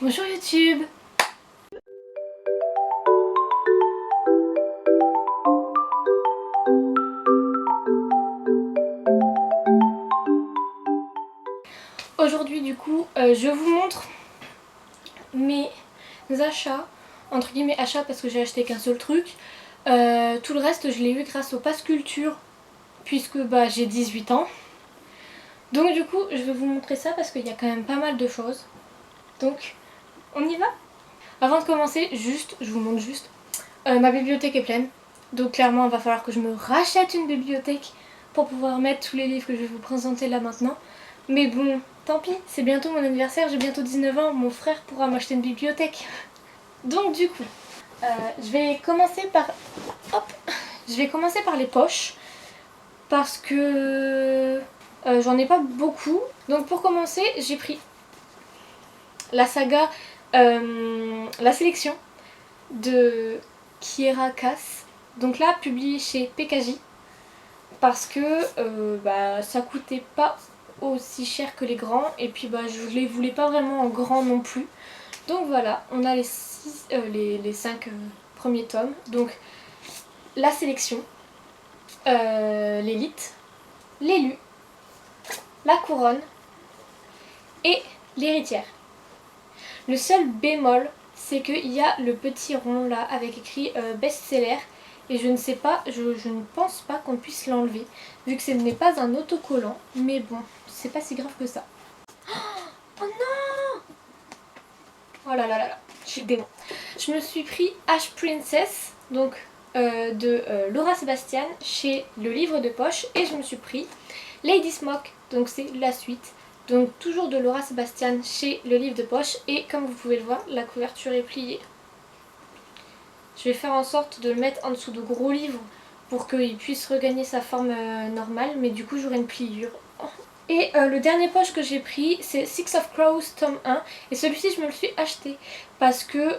Bonjour YouTube. Aujourd'hui du coup je vous montre mes achats, entre guillemets achats parce que j'ai acheté qu'un seul truc. Tout le reste je l'ai eu grâce au Pass Culture puisque j'ai 18 ans. Donc du coup je vais vous montrer ça parce qu'il y a quand même pas mal de choses. Donc on y va. Avant de commencer, je vous montre juste, ma bibliothèque est pleine. Donc clairement il va falloir que je me rachète une bibliothèque pour pouvoir mettre tous les livres que je vais vous présenter là maintenant. Mais bon, tant pis, c'est bientôt mon anniversaire, j'ai bientôt 19 ans, mon frère pourra m'acheter une bibliothèque. Donc du coup, je vais commencer par les poches parce que j'en ai pas beaucoup. Donc pour commencer, j'ai pris la saga, la sélection de Kiera Cass. Donc là, publié chez PKJ parce que ça coûtait pas aussi cher que les grands et puis je les voulais pas vraiment en grand non plus. Donc voilà, on a les 5 premiers tomes. Donc la sélection, l'élite, l'élu, la couronne et l'héritière. Le seul bémol, c'est qu'il y a le petit rond là avec écrit best-seller. Et je ne sais pas, je ne pense pas qu'on puisse l'enlever, vu que ce n'est pas un autocollant. Mais bon, c'est pas si grave que ça. Oh non! Oh là là là là, je suis démon. Je me suis pris Ash Princess, donc de Laura Sebastian, chez Le Livre de Poche. Et je me suis pris Lady Smoke, donc c'est la suite. Donc toujours de Laura Sebastian chez Le Livre de Poche. Et comme vous pouvez le voir, la couverture est pliée. Je vais faire en sorte de le mettre en dessous de gros livres pour qu'il puisse regagner sa forme normale, mais du coup j'aurai une pliure. Et le dernier poche que j'ai pris, c'est Six of Crows tome 1, et celui-ci je me le suis acheté parce que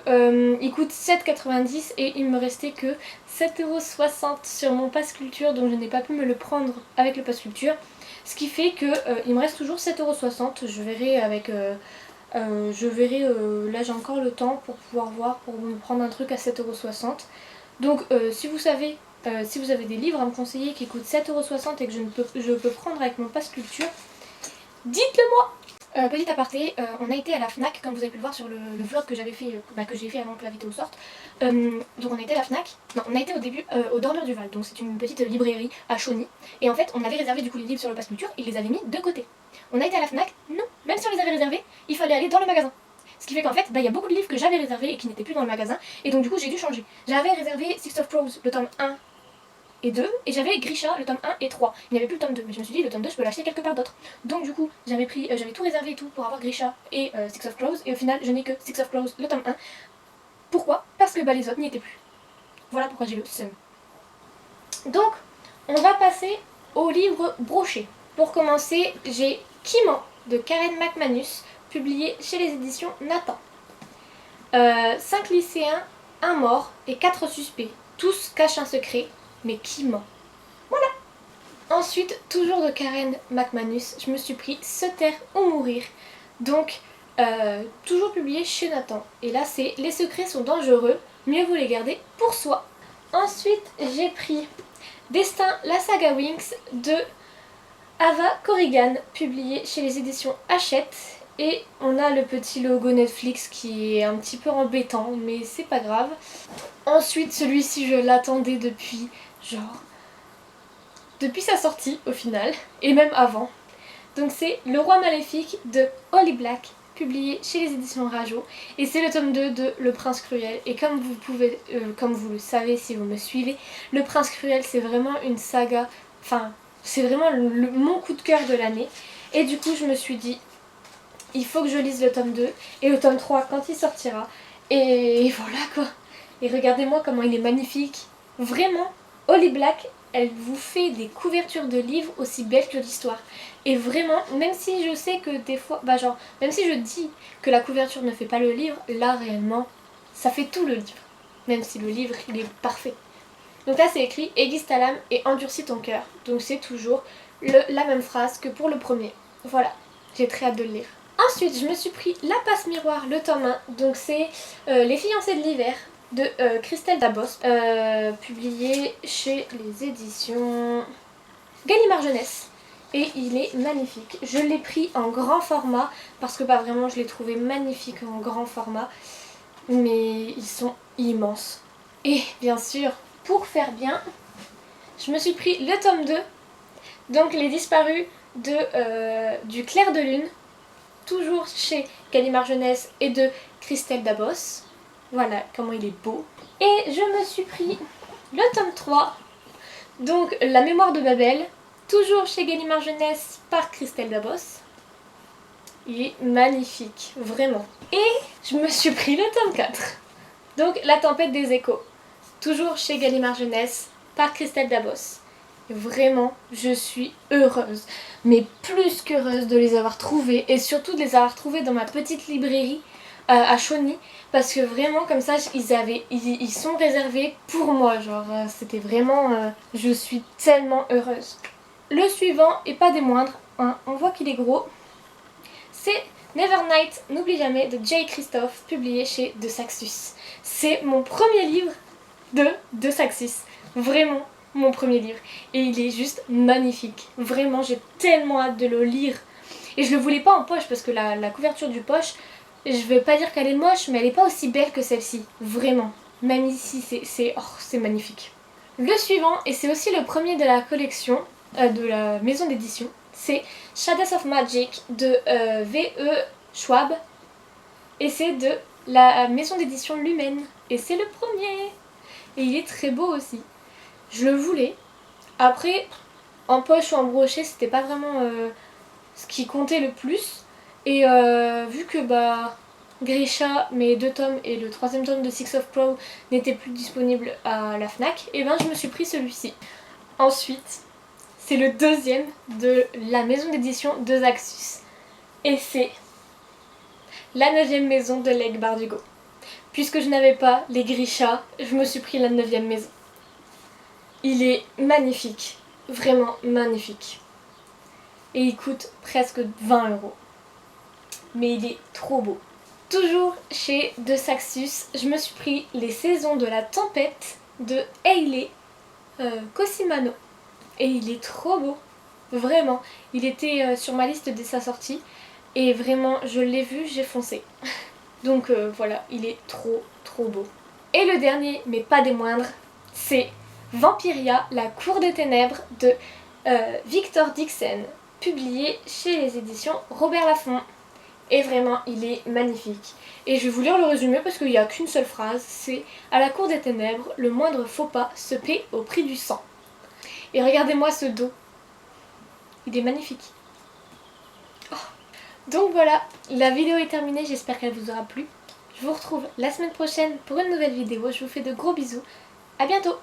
il coûte 7,90 et il me restait que 7,60€ sur mon Pass Culture, donc je n'ai pas pu me le prendre avec le Pass Culture, ce qui fait que il me reste toujours 7,60€. Je verrai avec... là j'ai encore le temps pour pouvoir voir, pour me prendre un truc à 7,60€. Donc si vous avez des livres à me conseiller qui coûtent 7,60€ et que je peux prendre avec mon Pass Culture, dites-le moi. Petit aparté, on a été à la Fnac, comme vous avez pu le voir sur le vlog que j'avais fait, que j'ai fait avant que la vidéo sorte. Donc on a été à la Fnac, non on a été au début au Dormeur du Val, donc c'est une petite librairie à Chauny. Et en fait on avait réservé du coup les livres sur le Pass Culture, ils les avaient mis de côté. On a été à la Fnac, non, même si on les avait réservés, il fallait aller dans le magasin. Ce qui fait qu'en fait, il y a beaucoup de livres que j'avais réservés et qui n'étaient plus dans le magasin, et donc du coup j'ai dû changer. J'avais réservé Six of Crows, le tome 1 et 2, et j'avais Grisha, le tome 1 et 3. Il n'y avait plus le tome 2, mais je me suis dit le tome 2 je peux l'acheter quelque part d'autre. Donc du coup j'avais tout réservé et tout pour avoir Grisha et Six of Crows, et au final je n'ai que Six of Crows, le tome 1. Pourquoi? Parce que les autres n'y étaient plus. Voilà pourquoi j'ai le seum. Donc on va passer aux livres brochés. Pour commencer, j'ai Kiman de Karen McManus, publié chez les éditions Nathan. 5 lycéens, 1 mort et 4 suspects. Tous cachent un secret, mais qui ment? Voilà. Ensuite, toujours de Karen McManus, je me suis pris Se taire ou mourir. Donc, toujours publié chez Nathan. Et là, c'est Les secrets sont dangereux, mieux vaut les garder pour soi. Ensuite, j'ai pris Destin, la saga Winx de Ava Corrigan, publié chez les éditions Hachette. Et on a le petit logo Netflix qui est un petit peu embêtant, mais c'est pas grave. Ensuite, celui-ci, je l'attendais depuis sa sortie au final, et même avant. Donc c'est Le Roi Maléfique de Holly Black, publié chez les éditions Rajo, et c'est le tome 2 de Le Prince Cruel. Et comme vous le savez si vous me suivez, Le Prince Cruel c'est vraiment une saga, enfin c'est vraiment mon coup de cœur de l'année. Et du coup je me suis dit, il faut que je lise le tome 2 et le tome 3 quand il sortira. Et voilà quoi. Et regardez-moi comment il est magnifique. Vraiment, Holly Black, elle vous fait des couvertures de livres aussi belles que l'histoire. Et vraiment, même si je sais que des fois, même si je dis que la couverture ne fait pas le livre, là réellement, ça fait tout le livre. Même si le livre, il est parfait. Donc là c'est écrit aiguise ta lame et endurcis ton cœur. Donc c'est toujours la même phrase que pour le premier. Voilà, j'ai très hâte de le lire. Ensuite, je me suis pris La Passe Miroir, le tome 1. Donc c'est Les fiancés de l'hiver de Christelle Dabos, publié chez les éditions Gallimard Jeunesse. Et il est magnifique. Je l'ai pris en grand format parce que vraiment je l'ai trouvé magnifique en grand format. Mais ils sont immenses. Et bien sûr, pour faire bien, je me suis pris le tome 2, donc Les Disparus du Clair de Lune, toujours chez Gallimard Jeunesse et de Christelle Dabos. Voilà comment il est beau. Et je me suis pris le tome 3, donc La Mémoire de Babel, toujours chez Gallimard Jeunesse par Christelle Dabos. Il est magnifique, vraiment. Et je me suis pris le tome 4, donc La Tempête des Échos, toujours chez Gallimard Jeunesse par Christelle Dabos. Vraiment, je suis heureuse, mais plus qu'heureuse de les avoir trouvés, et surtout de les avoir trouvés dans ma petite librairie à Chauny, parce que vraiment comme ça ils sont réservés pour moi, genre c'était vraiment, je suis tellement heureuse. Le suivant, et pas des moindres, hein, on voit qu'il est gros, c'est Nevernight, n'oublie jamais de J. Christophe, publié chez De Saxus. C'est mon premier livre de Saxus, vraiment mon premier livre, et il est juste magnifique. Vraiment, j'ai tellement hâte de le lire, et je le voulais pas en poche parce que la couverture du poche, je vais pas dire qu'elle est moche, mais elle est pas aussi belle que celle-ci, vraiment. Même ici, c'est magnifique. Le suivant, et c'est aussi le premier de la collection, de la maison d'édition, c'est Shadows of Magic de V.E. Schwab, et c'est de la maison d'édition Lumen, et c'est le premier, et il est très beau aussi. Je le voulais. Après, en poche ou en brochet, c'était pas vraiment ce qui comptait le plus, et vu que Grisha, mes 2 tomes et le 3e tome de Six of Crow n'étaient plus disponibles à la FNAC, et je me suis pris celui-ci. Ensuite, c'est le 2e de la maison d'édition de Saxus, et c'est la 9e maison de Leigh Bardugo. Puisque je n'avais pas les Grisha, je me suis pris la 9e maison. Il est magnifique, vraiment magnifique. Et il coûte presque 20 €. Mais il est trop beau. Toujours chez De Saxus, je me suis pris Les Saisons de la Tempête de Hayley Cosimano. Et il est trop beau, vraiment. Il était sur ma liste dès sa sortie, et vraiment, je l'ai vu, j'ai foncé. Donc voilà, il est trop beau. Et le dernier, mais pas des moindres, c'est Vampiria, la cour des ténèbres de Victor Dixon, publié chez les éditions Robert Laffont. Et vraiment, il est magnifique. Et je vais vous lire le résumé parce qu'il n'y a qu'une seule phrase, c'est « À la cour des ténèbres, le moindre faux pas se paie au prix du sang ». Et regardez-moi ce dos. Il est magnifique. Oh. Donc voilà, la vidéo est terminée, j'espère qu'elle vous aura plu. Je vous retrouve la semaine prochaine pour une nouvelle vidéo. Je vous fais de gros bisous. À bientôt.